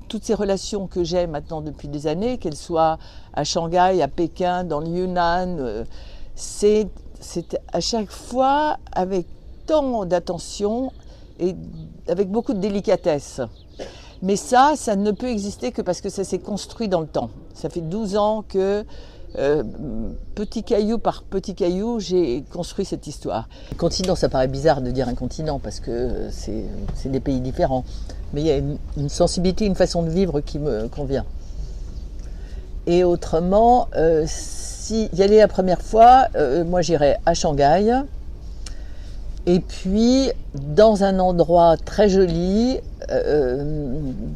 toutes ces relations que j'ai maintenant depuis des années, qu'elles soient à Shanghai, à Pékin, dans le Yunnan, c'est à chaque fois avec tant d'attention et avec beaucoup de délicatesse. Mais ça ne peut exister que parce que ça s'est construit dans le temps. Ça fait 12 ans que, petit caillou par petit caillou, j'ai construit cette histoire. Continent, ça paraît bizarre de dire un continent parce que c'est des pays différents. Mais il y a une sensibilité, une façon de vivre qui me convient. Et autrement, si y aller la première fois, moi j'irais à Shanghai. Et puis, dans un endroit très joli,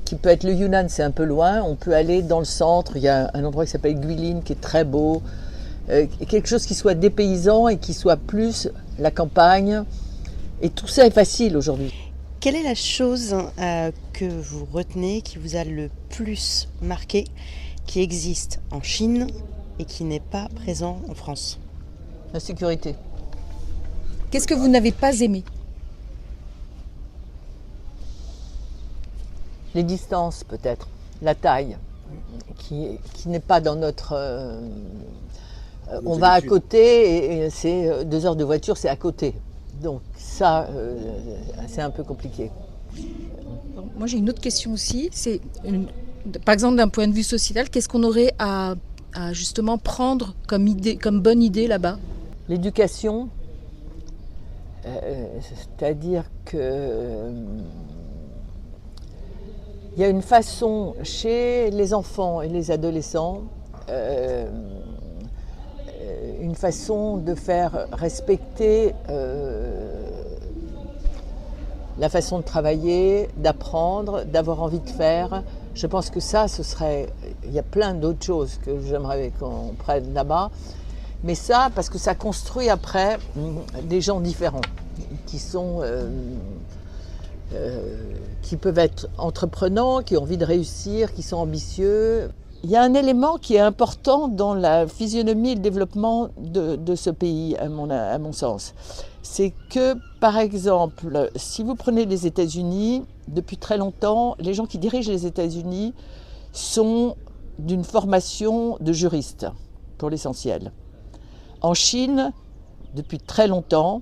qui peut être le Yunnan, c'est un peu loin, on peut aller dans le centre, il y a un endroit qui s'appelle Guilin, qui est très beau, quelque chose qui soit dépaysant et qui soit plus la campagne. Et tout ça est facile aujourd'hui. Quelle est la chose que vous retenez, qui vous a le plus marqué, qui existe en Chine et qui n'est pas présent en France? La sécurité. Qu'est-ce que vous n'avez pas aimé? Les distances peut-être, la taille, qui n'est pas dans notre... on va à côté et c'est 2 heures de voiture, c'est à côté. Donc ça, c'est un peu compliqué. Moi j'ai une autre question aussi, par exemple d'un point de vue sociétal, qu'est-ce qu'on aurait à justement prendre comme idée, comme bonne idée là-bas? L'éducation, c'est-à-dire que il y a une façon chez les enfants et les adolescents, une façon de faire respecter la façon de travailler, d'apprendre, d'avoir envie de faire. Je pense que ça, il y a plein d'autres choses que j'aimerais qu'on prenne là-bas. Mais ça, parce que ça construit après des gens différents, qui peuvent être entreprenants, qui ont envie de réussir, qui sont ambitieux. Il y a un élément qui est important dans la physionomie et le développement de ce pays, à mon sens. C'est que, par exemple, si vous prenez les États-Unis, depuis très longtemps, les gens qui dirigent les États-Unis sont d'une formation de juristes, pour l'essentiel. En Chine, depuis très longtemps,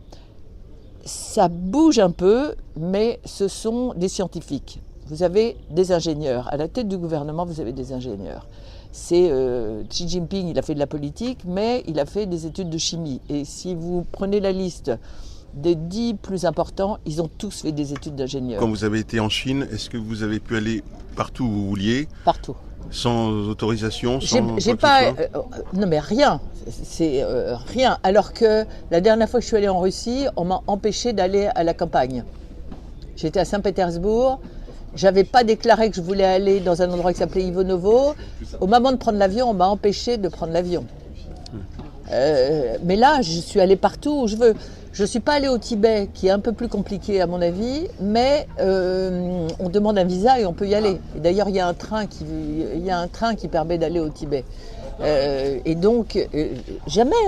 ça bouge un peu, mais ce sont des scientifiques. Vous avez des ingénieurs. À la tête du gouvernement, vous avez des ingénieurs. Xi Jinping, il a fait de la politique, mais il a fait des études de chimie. Et si vous prenez la liste des 10 plus importants, ils ont tous fait des études d'ingénieurs. Quand vous avez été en Chine, est-ce que vous avez pu aller partout où vous vouliez? Partout. Sans autorisation, J'ai pas, non mais rien, c'est rien. Alors que la dernière fois que je suis allée en Russie, on m'a empêché d'aller à la campagne. J'étais à Saint-Pétersbourg, j'avais pas déclaré que je voulais aller dans un endroit qui s'appelait Ivonovo. Au moment de prendre l'avion, on m'a empêché de prendre l'avion. Mais là, je suis allée partout où je veux. Je ne suis pas allée au Tibet, qui est un peu plus compliqué à mon avis, mais on demande un visa et on peut y aller. Et d'ailleurs, il y a un train qui permet d'aller au Tibet. Et donc,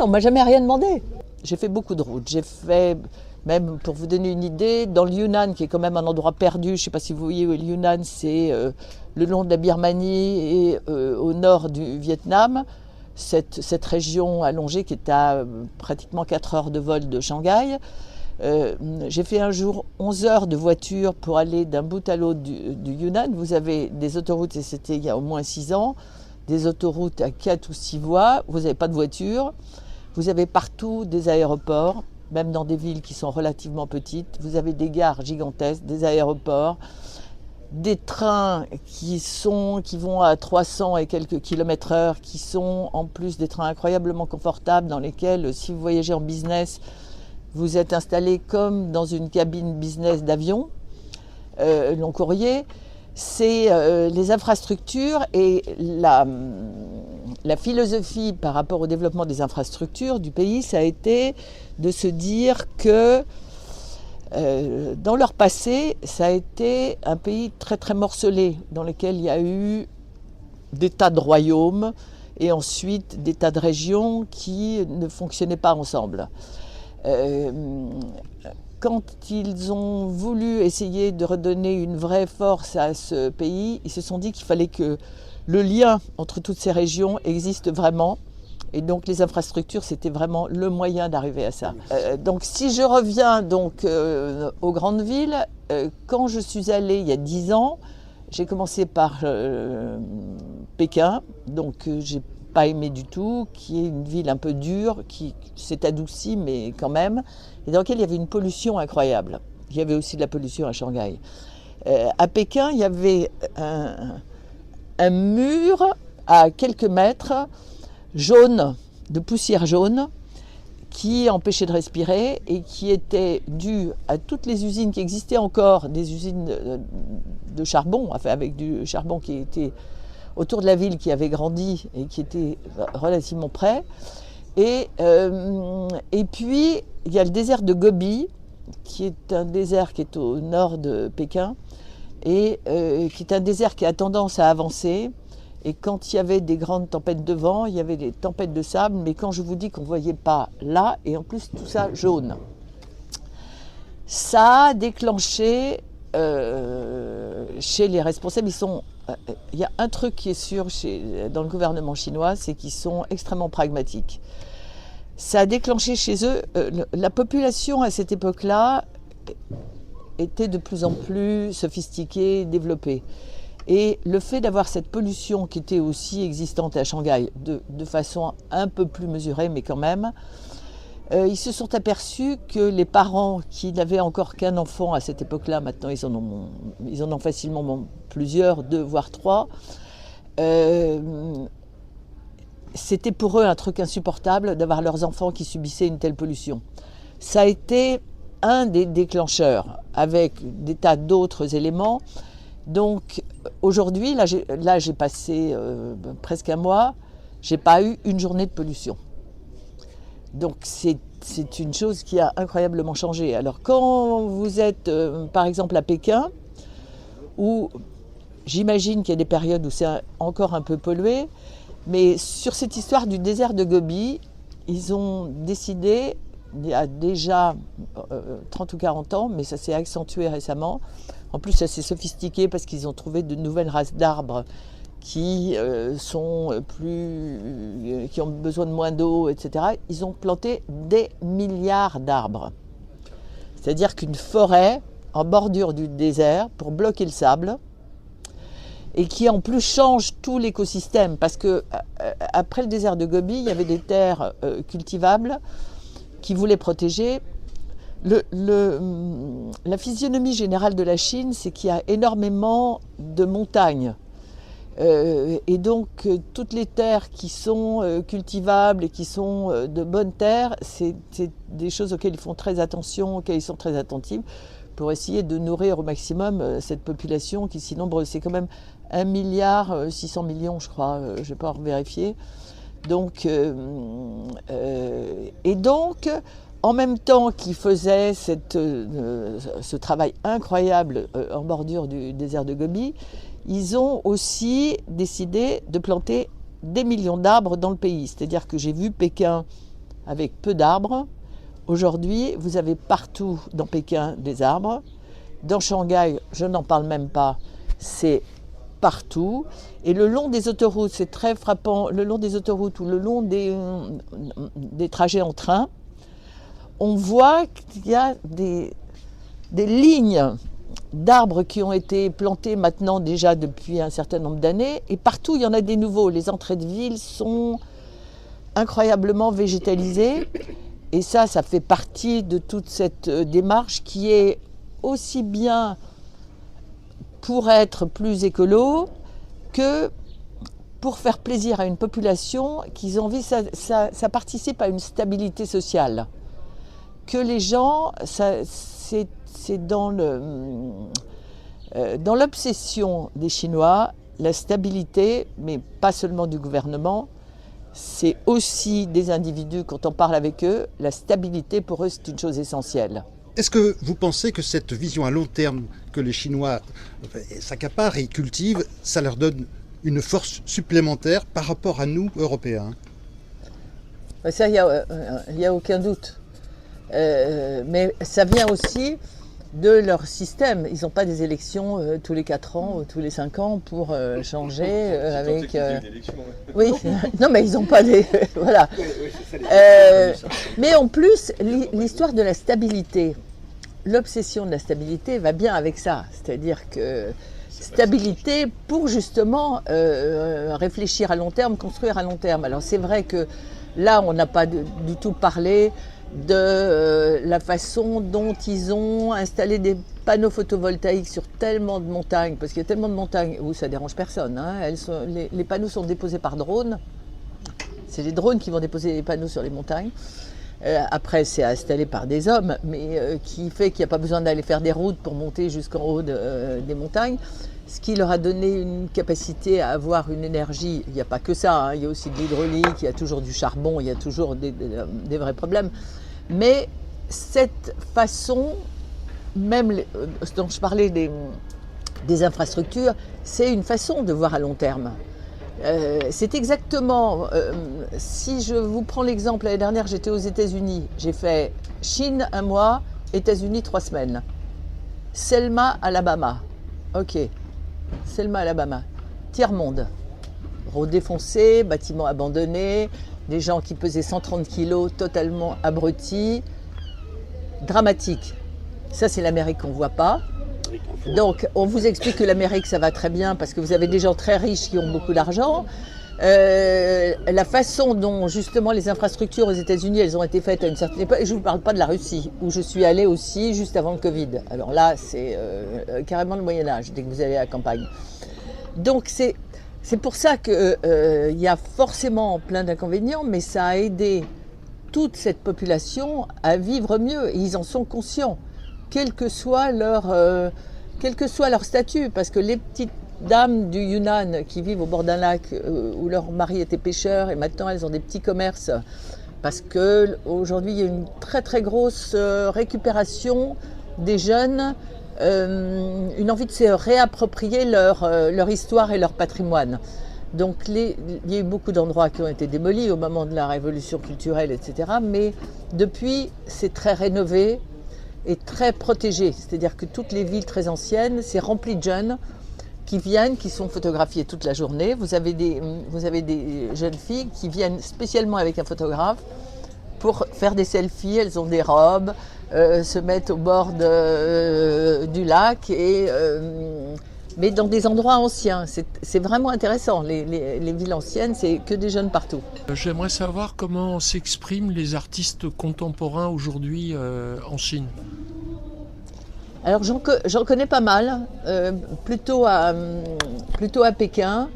on m'a jamais rien demandé. J'ai fait beaucoup de routes. J'ai fait, même pour vous donner une idée, dans le Yunnan, qui est quand même un endroit perdu, je ne sais pas si vous voyez où est le Yunnan, c'est le long de la Birmanie et au nord du Vietnam. Cette région allongée qui est à pratiquement 4 heures de vol de Shanghai. J'ai fait un jour 11 heures de voiture pour aller d'un bout à l'autre du Yunnan. Vous avez des autoroutes, et c'était il y a au moins 6 ans, des autoroutes à 4 ou 6 voies, vous n'avez pas de voiture, vous avez partout des aéroports, même dans des villes qui sont relativement petites, vous avez des gares gigantesques, des aéroports, des trains qui vont à 300 et quelques kilomètres heure, qui sont en plus des trains incroyablement confortables dans lesquels, si vous voyagez en business, vous êtes installé comme dans une cabine business d'avion, long courrier. C'est les infrastructures et la philosophie par rapport au développement des infrastructures du pays, ça a été de se dire que dans leur passé, ça a été un pays très très morcelé, dans lequel il y a eu des tas de royaumes et ensuite des tas de régions qui ne fonctionnaient pas ensemble. quand ils ont voulu essayer de redonner une vraie force à ce pays, ils se sont dit qu'il fallait que le lien entre toutes ces régions existe vraiment. Et donc les infrastructures, c'était vraiment le moyen d'arriver à ça. Donc si je reviens donc, aux grandes villes, quand je suis allée il y a 10 ans, j'ai commencé par Pékin, donc j'ai pas aimé du tout, qui est une ville un peu dure, qui s'est adoucie, mais quand même, et dans laquelle il y avait une pollution incroyable. Il y avait aussi de la pollution à Shanghai. À Pékin, il y avait un mur à quelques mètres, jaune, de poussière jaune, qui empêchait de respirer et qui était dû à toutes les usines qui existaient encore, des usines de charbon, enfin avec du charbon qui était autour de la ville, qui avait grandi et qui était relativement près. Et puis, il y a le désert de Gobi, qui est un désert qui est au nord de Pékin, et qui est un désert qui a tendance à avancer. Et quand il y avait des grandes tempêtes de vent, il y avait des tempêtes de sable, mais quand je vous dis qu'on ne voyait pas là, et en plus tout ça jaune, ça a déclenché chez les responsables, il y a un truc qui est sûr dans le gouvernement chinois, c'est qu'ils sont extrêmement pragmatiques. Ça a déclenché chez eux, la population à cette époque-là était de plus en plus sophistiquée, développée. Et le fait d'avoir cette pollution qui était aussi existante à Shanghai, de façon un peu plus mesurée, mais quand même, ils se sont aperçus que les parents qui n'avaient encore qu'un enfant à cette époque-là, maintenant ils en ont facilement plusieurs, 2 voire 3, c'était pour eux un truc insupportable d'avoir leurs enfants qui subissaient une telle pollution. Ça a été un des déclencheurs, avec des tas d'autres éléments. Donc aujourd'hui, là j'ai passé presque un mois, j'ai pas eu une journée de pollution. Donc c'est une chose qui a incroyablement changé. Alors quand vous êtes par exemple à Pékin, où j'imagine qu'il y a des périodes où c'est encore un peu pollué, mais sur cette histoire du désert de Gobi, ils ont décidé, il y a déjà 30 ou 40 ans, mais ça s'est accentué récemment. En plus, ça s'est sophistiqué parce qu'ils ont trouvé de nouvelles races d'arbres qui qui ont besoin de moins d'eau, etc. Ils ont planté des milliards d'arbres. C'est-à-dire qu'une forêt en bordure du désert pour bloquer le sable et qui en plus change tout l'écosystème parce que après le désert de Gobi, il y avait des terres cultivables qui voulaient protéger. La physionomie générale de la Chine, c'est qu'il y a énormément de montagnes. Et donc, toutes les terres qui sont cultivables et qui sont de bonnes terres, c'est des choses auxquelles ils font très attention, auxquelles ils sont très attentifs, pour essayer de nourrir au maximum cette population qui, si nombreuse, c'est quand même 1,6 milliard, je crois, je ne vais pas vérifier. Donc, et donc, en même temps qu'ils faisaient ce travail incroyable en bordure du désert de Gobi, ils ont aussi décidé de planter des millions d'arbres dans le pays. C'est-à-dire que j'ai vu Pékin avec peu d'arbres. Aujourd'hui, vous avez partout dans Pékin des arbres. Dans Shanghai, je n'en parle même pas, c'est partout. Et le long des autoroutes, c'est très frappant, le long des autoroutes ou le long des trajets en train, on voit qu'il y a des lignes d'arbres qui ont été plantés maintenant déjà depuis un certain nombre d'années. Et partout, il y en a des nouveaux. Les entrées de ville sont incroyablement végétalisées. Et ça fait partie de toute cette démarche qui est aussi bien pour être plus écolo que pour faire plaisir à une population qu'ils ont envie, ça participe à une stabilité sociale. Que les gens, c'est dans l'obsession des Chinois, la stabilité, mais pas seulement du gouvernement, c'est aussi des individus, quand on parle avec eux, la stabilité pour eux c'est une chose essentielle. Est-ce que vous pensez que cette vision à long terme que les Chinois s'accaparent et cultivent, ça leur donne une force supplémentaire par rapport à nous, Européens ? Ça, il n'y a aucun doute. Mais ça vient aussi de leur système. Ils n'ont pas des élections tous les 4 ans ou tous les 5 ans pour changer avec... Oui, non mais ils n'ont pas des... voilà. Mais en plus, l'histoire de la stabilité, l'obsession de la stabilité va bien avec ça. C'est-à-dire que stabilité pour justement réfléchir à long terme, construire à long terme. Alors c'est vrai que là, on n'a pas du tout parlé de la façon dont ils ont installé des panneaux photovoltaïques sur tellement de montagnes, parce qu'il y a tellement de montagnes où ça dérange personne. Hein. Les panneaux sont déposés par drone. C'est les drones qui vont déposer les panneaux sur les montagnes. Après, c'est installé par des hommes, mais qui fait qu'il n'y a pas besoin d'aller faire des routes pour monter jusqu'en haut des montagnes. Ce qui leur a donné une capacité à avoir une énergie. Il n'y a pas que ça, hein. Il y a aussi de l'hydraulique, il y a toujours du charbon, il y a toujours des vrais problèmes. Mais cette façon, même dont je parlais des infrastructures, c'est une façon de voir à long terme. C'est exactement, si je vous prends l'exemple, l'année dernière j'étais aux États-Unis, j'ai fait Chine 1 mois, États-Unis 3 semaines. Selma, Alabama. Ok, Selma, Alabama. Tiers-monde. Route défoncée, bâtiments abandonnés, des gens qui pesaient 130 kilos, totalement abrutis. Dramatique. Ça, c'est l'Amérique qu'on ne voit pas. Donc, on vous explique que l'Amérique, ça va très bien parce que vous avez des gens très riches qui ont beaucoup d'argent. La façon dont, justement, les infrastructures aux États-Unis, elles ont été faites à une certaine époque, et je ne vous parle pas de la Russie, où je suis allée aussi juste avant le Covid. Alors là, c'est carrément le Moyen-Âge, dès que vous allez à la campagne. Donc, c'est pour ça qu'il y a forcément plein d'inconvénients, mais ça a aidé toute cette population à vivre mieux. Et ils en sont conscients, quel que soit leur statut. Parce que les petites dames du Yunnan qui vivent au bord d'un lac où leur mari était pêcheur et maintenant elles ont des petits commerces, parce qu'aujourd'hui il y a une très très grosse récupération des jeunes, une envie de se réapproprier leur histoire et leur patrimoine. Donc il y a eu beaucoup d'endroits qui ont été démolis au moment de la révolution culturelle, etc. Mais depuis, c'est très rénové et très protégé. C'est-à-dire que toutes les villes très anciennes, c'est rempli de jeunes qui viennent, qui sont photographiés toute la journée. Vous avez des jeunes filles qui viennent spécialement avec un photographe pour faire des selfies. Elles ont des robes, se mettent au bord du lac, mais dans des endroits anciens. C'est vraiment intéressant. Les villes anciennes, c'est que des jeunes partout. J'aimerais savoir comment s'expriment les artistes contemporains aujourd'hui en Chine. Alors j'en connais pas mal, plutôt à Pékin.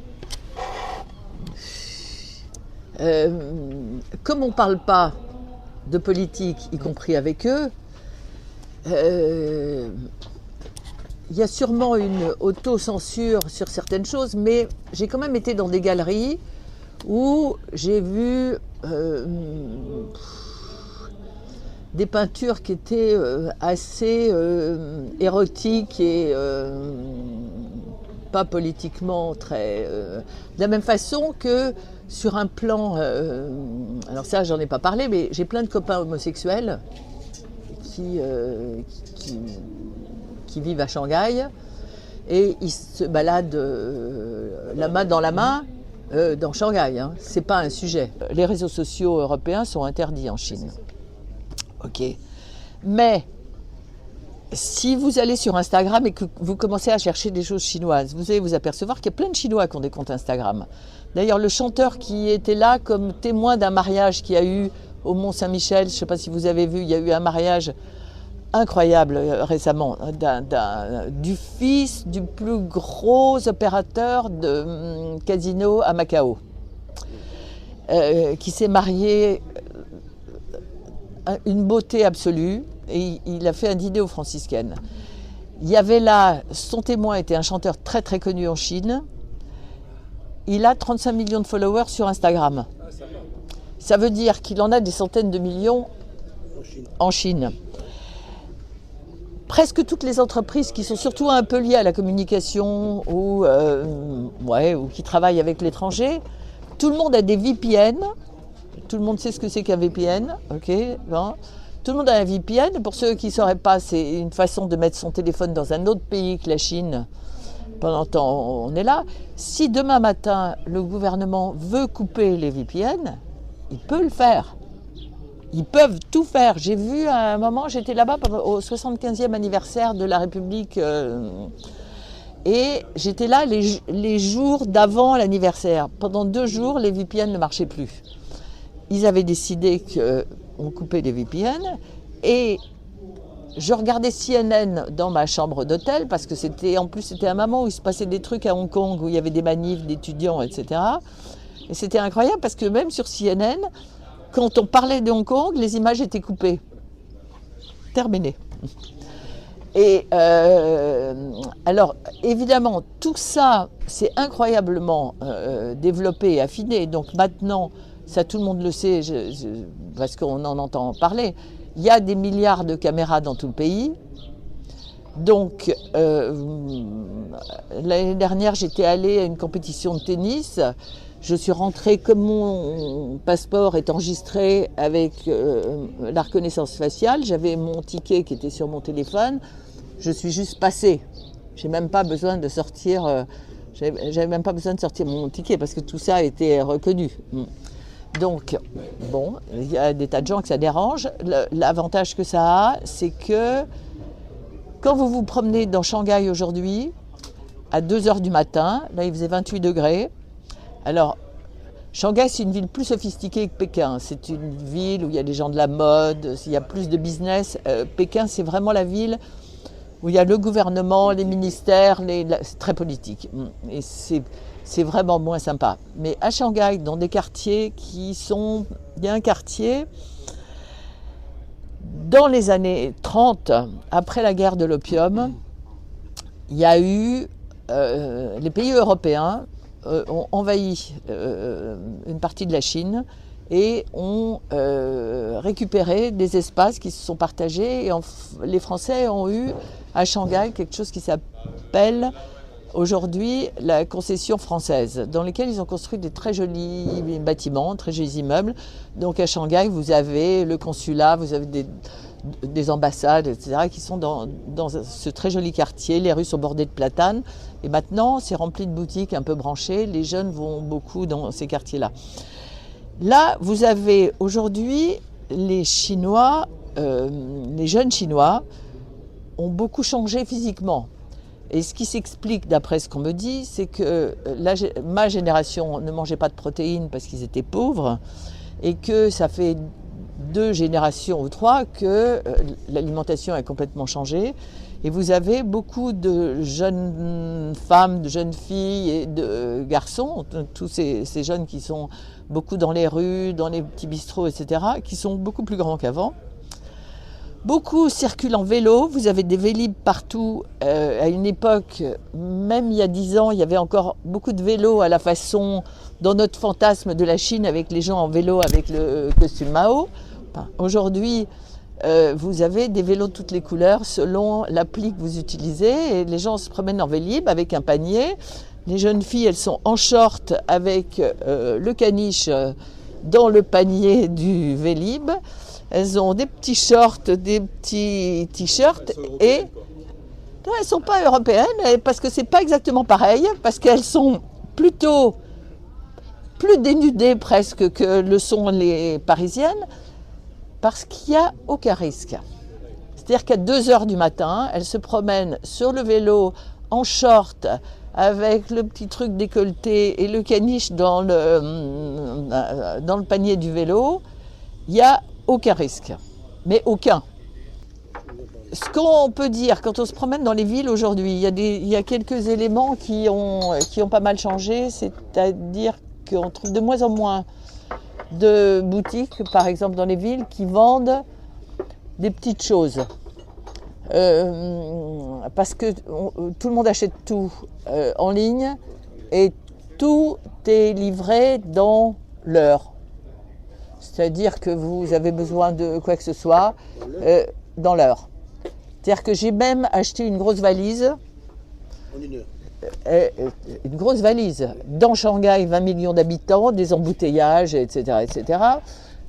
Comme on ne parle pas de politique, y compris avec eux, il y a sûrement une autocensure sur certaines choses, mais j'ai quand même été dans des galeries où j'ai vu des peintures qui étaient assez érotiques et pas politiquement très... de la même façon que sur un plan... alors ça, j'en ai pas parlé, mais j'ai plein de copains homosexuels qui vivent à Shanghai et ils se baladent la main dans la main dans Shanghai. Hein. C'est pas un sujet. Les réseaux sociaux européens sont interdits en Chine. Ok. Mais si vous allez sur Instagram et que vous commencez à chercher des choses chinoises, vous allez vous apercevoir qu'il y a plein de Chinois qui ont des comptes Instagram. D'ailleurs, le chanteur qui était là comme témoin d'un mariage qu'il y a eu au Mont-Saint-Michel, je ne sais pas si vous avez vu, il y a eu un mariage incroyable récemment du fils du plus gros opérateur de casino à Macao, qui s'est marié, une beauté absolue, et il a fait un dîner aux franciscaines. Il y avait là, son témoin était un chanteur très très connu en Chine. Il a 35 millions de followers sur Instagram. Ça veut dire qu'il en a des centaines de millions en Chine. Presque toutes les entreprises qui sont surtout un peu liées à la communication ou qui travaillent avec l'étranger, tout le monde a des VPN. Tout le monde sait ce que c'est qu'un VPN, ok, bon. Tout le monde a un VPN. Pour ceux qui ne sauraient pas, c'est une façon de mettre son téléphone dans un autre pays que la Chine. Pendant le temps, on est là. Si demain matin, le gouvernement veut couper les VPN, il peut le faire. Ils peuvent tout faire. J'ai vu à un moment, j'étais là-bas au 75e anniversaire de la République. Et j'étais là les jours d'avant l'anniversaire. Pendant 2 jours, les VPN ne marchaient plus. Ils avaient décidé qu'on coupait les VPN. Et je regardais CNN dans ma chambre d'hôtel, parce que c'était un moment où il se passait des trucs à Hong Kong, où il y avait des manifs d'étudiants, etc. Et c'était incroyable, parce que même sur CNN, quand on parlait de Hong Kong, les images étaient coupées. Terminé. Et alors, évidemment, tout ça, c'est incroyablement développé et affiné. Donc maintenant, ça tout le monde le sait, parce qu'on en entend parler, il y a des milliards de caméras dans tout le pays. Donc, l'année dernière, j'étais allée à une compétition de tennis. Je suis rentrée, comme mon passeport est enregistré avec la reconnaissance faciale, j'avais mon ticket qui était sur mon téléphone. Je suis juste passée. J'ai même pas besoin de sortir. J'avais même pas besoin de sortir mon ticket parce que tout ça a été reconnu. Donc, bon, il y a des tas de gens que ça dérange. L'avantage que ça a, c'est que quand vous vous promenez dans Shanghai aujourd'hui, à 2h du matin, là il faisait 28 degrés. Alors, Shanghai, c'est une ville plus sophistiquée que Pékin. C'est une ville où il y a des gens de la mode, il y a plus de business. Pékin, c'est vraiment la ville où il y a le gouvernement, les ministères, c'est très politique. Et c'est vraiment moins sympa. Mais à Shanghai, dans des quartiers il y a un quartier, dans les années 30, après la guerre de l'opium, il y a eu, les pays européens ont envahi une partie de la Chine et ont récupéré des espaces qui se sont partagés. Et les Français ont eu à Shanghai quelque chose qui s'appelle aujourd'hui la concession française, dans lesquels ils ont construit des très jolis bâtiments, très jolis immeubles. Donc à Shanghai, vous avez le consulat, vous avez des ambassades, etc., qui sont dans ce très joli quartier. Les rues sont bordées de platanes. Et maintenant, c'est rempli de boutiques un peu branchées. Les jeunes vont beaucoup dans ces quartiers-là. Là, vous avez aujourd'hui les Chinois, les jeunes Chinois, ont beaucoup changé physiquement. Et ce qui s'explique, d'après ce qu'on me dit, c'est que ma génération ne mangeait pas de protéines parce qu'ils étaient pauvres, et que ça fait 2 générations ou 3 que l'alimentation a complètement changé. Et vous avez beaucoup de jeunes femmes, de jeunes filles et de garçons, tous ces jeunes qui sont beaucoup dans les rues, dans les petits bistrots, etc., qui sont beaucoup plus grands qu'avant. Beaucoup circulent en vélo, vous avez des vélib partout. À une époque, même il y a 10 ans, il y avait encore beaucoup de vélos à la façon, dans notre fantasme de la Chine, avec les gens en vélo avec le costume Mao. Aujourd'hui, vous avez des vélos de toutes les couleurs selon l'appli que vous utilisez, et les gens se promènent en vélib avec un panier. Les jeunes filles, elles sont en short avec le caniche dans le panier du vélib. Elles ont des petits shorts, des petits t-shirts, et non, elles ne sont pas européennes parce que c'est pas exactement pareil, parce qu'elles sont plutôt plus dénudées presque que le sont les parisiennes, parce qu'il n'y a aucun risque. C'est-à-dire qu'à 2h du matin, elles se promènent sur le vélo en short avec le petit truc décolleté et le caniche dans le panier du vélo. Il y a aucun risque, mais aucun. Ce qu'on peut dire, quand on se promène dans les villes aujourd'hui, il y a quelques éléments qui ont pas mal changé, c'est-à-dire qu'on trouve de moins en moins de boutiques, par exemple dans les villes, qui vendent des petites choses. Parce que tout le monde achète tout en ligne et tout est livré dans l'heure. C'est-à-dire que vous avez besoin de quoi que ce soit dans l'heure. C'est-à-dire que j'ai même acheté une grosse valise. En une heure. Une grosse valise. Dans Shanghai, 20 millions d'habitants, des embouteillages, etc., etc.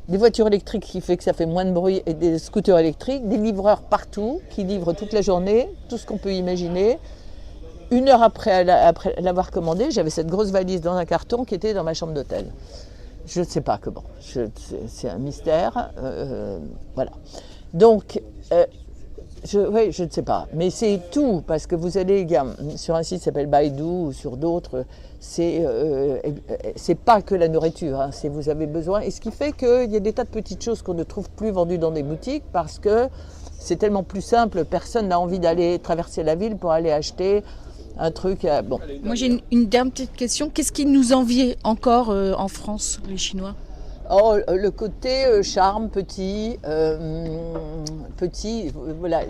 des voitures électriques qui fait que ça fait moins de bruit et des scooters électriques, des livreurs partout qui livrent toute la journée, tout ce qu'on peut imaginer. 1 heure après l'avoir commandé, j'avais cette grosse valise dans un carton qui était dans ma chambre d'hôtel. Je ne sais pas comment, c'est un mystère. Voilà. Donc, je ne sais pas, mais c'est tout, parce que vous allez sur un site qui s'appelle Baidu ou sur d'autres, c'est pas que la nourriture, hein, vous avez besoin. Et ce qui fait qu'il y a des tas de petites choses qu'on ne trouve plus vendues dans des boutiques parce que c'est tellement plus simple, personne n'a envie d'aller traverser la ville pour aller acheter un truc. Bon. Moi j'ai une dernière petite question. Qu'est-ce qui nous envie encore en France, les Chinois ? Oh, le côté charme, petit, voilà.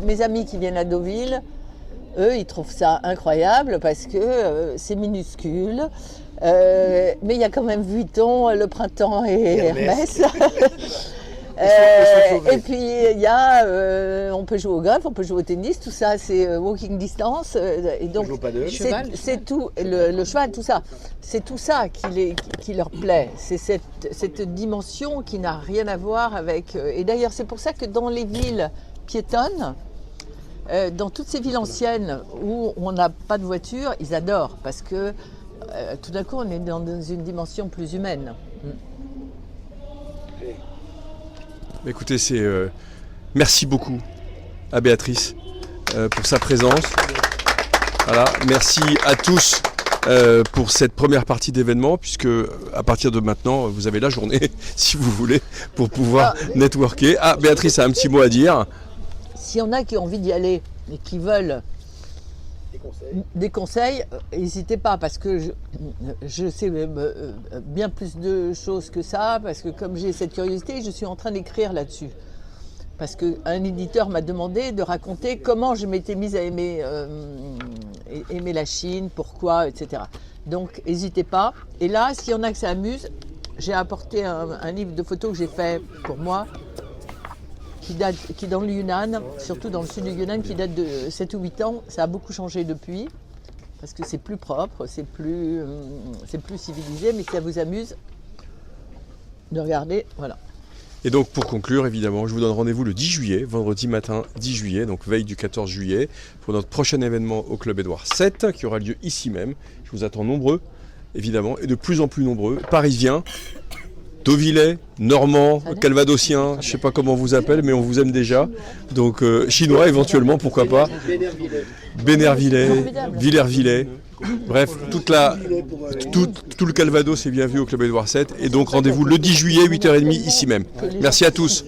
Mes amis qui viennent à Deauville, eux, ils trouvent ça incroyable parce que c'est minuscule. Mais il y a quand même Vuitton, le Printemps et Hermès. Et puis il y a, on peut jouer au golf, on peut jouer au tennis, tout ça c'est walking distance. Et donc c'est tout, le cheval, tout ça. C'est tout ça qui leur plaît. C'est cette dimension qui n'a rien à voir avec. Et d'ailleurs c'est pour ça que dans les villes piétonnes, dans toutes ces villes anciennes où on n'a pas de voiture, ils adorent parce que tout d'un coup on est dans une dimension plus humaine. Écoutez, merci beaucoup à Béatrice pour sa présence. Voilà, merci à tous pour cette première partie d'événement, puisque à partir de maintenant, vous avez la journée, si vous voulez, pour pouvoir networker. Ah, Béatrice a un petit mot à dire. S'il y en a qui ont envie d'y aller et qui veulent des conseils, n'hésitez pas, parce que je sais bien plus de choses que ça, parce que comme j'ai cette curiosité, je suis en train d'écrire là-dessus. Parce qu'un éditeur m'a demandé de raconter comment je m'étais mise à aimer la Chine, pourquoi, etc. Donc n'hésitez pas. Et là, s'il y en a que ça amuse, j'ai apporté un livre de photos que j'ai fait pour moi, qui est dans le Yunnan, surtout dans le sud du Yunnan, qui date de 7 ou 8 ans. Ça a beaucoup changé depuis, parce que c'est plus propre, c'est plus civilisé, mais si ça vous amuse de regarder, voilà. Et donc pour conclure, évidemment, je vous donne rendez-vous le 10 juillet, vendredi matin 10 juillet, donc veille du 14 juillet, pour notre prochain événement au Club Édouard VII, qui aura lieu ici même. Je vous attends nombreux, évidemment, et de plus en plus nombreux, parisiens, Deauvillais, Normands, Calvadosiens, je ne sais pas comment on vous appelle, mais on vous aime déjà. Donc Chinois éventuellement, pourquoi pas. Bénervillais, Villers-Villers. Bref, tout le Calvados est bien vu au Club Édouard VII. Et donc rendez-vous le 10 juillet, 8h30 ici même. Merci à tous.